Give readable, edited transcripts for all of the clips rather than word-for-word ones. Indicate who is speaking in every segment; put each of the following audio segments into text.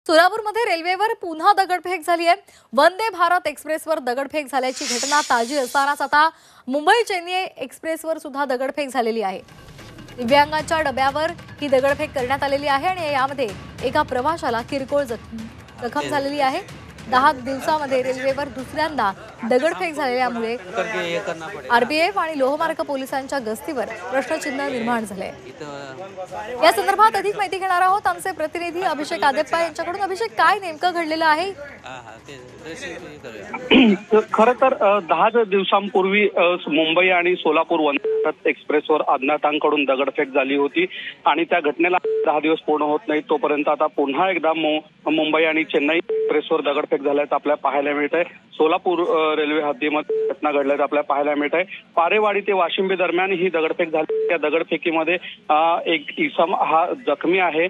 Speaker 1: सोलापूरमध्ये रेल्वेवर पुन्हा दगडफेक झाली आहे। वंदे भारत एक्सप्रेसवर दगडफेक झाल्याची घटना ताजी असतानाच आता मुंबई चेन्नई एक्सप्रेसवर सुद्धा दगडफेक झालेली आहे। दिव्यांगांच्या डब्यावर ही दगडफेक करण्यात आलेली आहे आणि यामध्ये एका प्रवाशाला किरकोळ जखम झालेली आहे। 10 दिवसांमध्ये रेल्वेवर दुसऱ्यांदा दगडफेक झालेल्यामुळे आरपीएफ आणि लोहमार्ग पोलिसांच्या गस्तीवर प्रश्नचिन्ह निर्माण झाले। या संदर्भात अधिक माहिती घेणार आहोत आमचे प्रतिनिधी अभिषेक आदेप्पा यांच्याकडून। अभिषेक, काय नेमकं घडलेलं आहे?
Speaker 2: खरं तर 10 दिवसांपूर्वी मुंबई आणि सोलापूर वंदे भारत एक्सप्रेसवर अज्ञातांकडून दगडफेक झाली होती आणि त्या घटनेला 10 दिवस पूर्ण होत नाही तोपर्यंत आता पुन्हा एकदा मुंबई आणि चेन्नई एक्सप्रेसवर दगडफेक झाल्याचं आपल्याला पाहायला मिळत आहे। सोलापूर रेल्वे हद्दीमध्ये घटना घडल्याचं आपल्याला पाहायला मिळत आहे। पारेवाडी ते वाशिंबी दरम्यान ही दगडफेक झाली। त्या दगडफेकीमध्ये एक इसम हा जखमी आहे,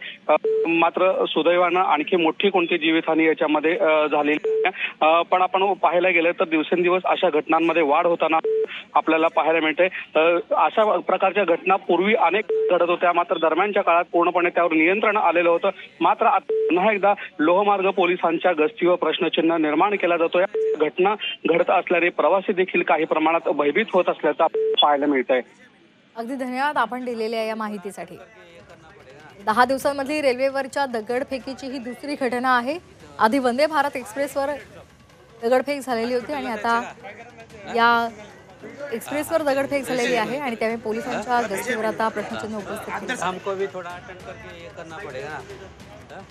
Speaker 2: मात्र सुदैवानं आणखी मोठी कोणती जीवितहानी याच्यामध्ये झालेली आहे। पण आपण पाहायला गेलं तर दिवसेंदिवस अशा घटनांमध्ये वाढ होताना आपल्याला पाहायला मिळते। अशा प्रकारच्या घटना पूर्वी अनेक घडत होत्या, मात्र दरम्यानच्या काळात पूर्णपणे त्यावर नियंत्रण आलेलं होतं। मात्र पुन्हा एकदा लोहमार्ग पोलिसांच्या गस्तीवर प्रश्नचिन्ह निर्माण केला जातोय। घटना घडत असल्याने प्रवासी देखील काही प्रमाणात भयभीत होत असल्याचं पाहायला मिळत आहे।
Speaker 1: अगदी धन्यवाद आपण दिलेल्या या माहितीसाठी। 10 दिवसांमधली रेल्वेवरच्या दगडफेकीची ही दुसरी घटना आहे। आधी वंदे भारत एक्सप्रेसवर दगडफेक झालेली होती आणि आता या एक्सप्रेसवर दगडफेक झालेली आहे आणि त्यामुळे पोलिसांच्या गस्तीवर आता प्रश्नचिन्ह उपस्थित केले।
Speaker 3: हमको भी थोड़ा अटेंड करके ये करना पड़ेगा ना।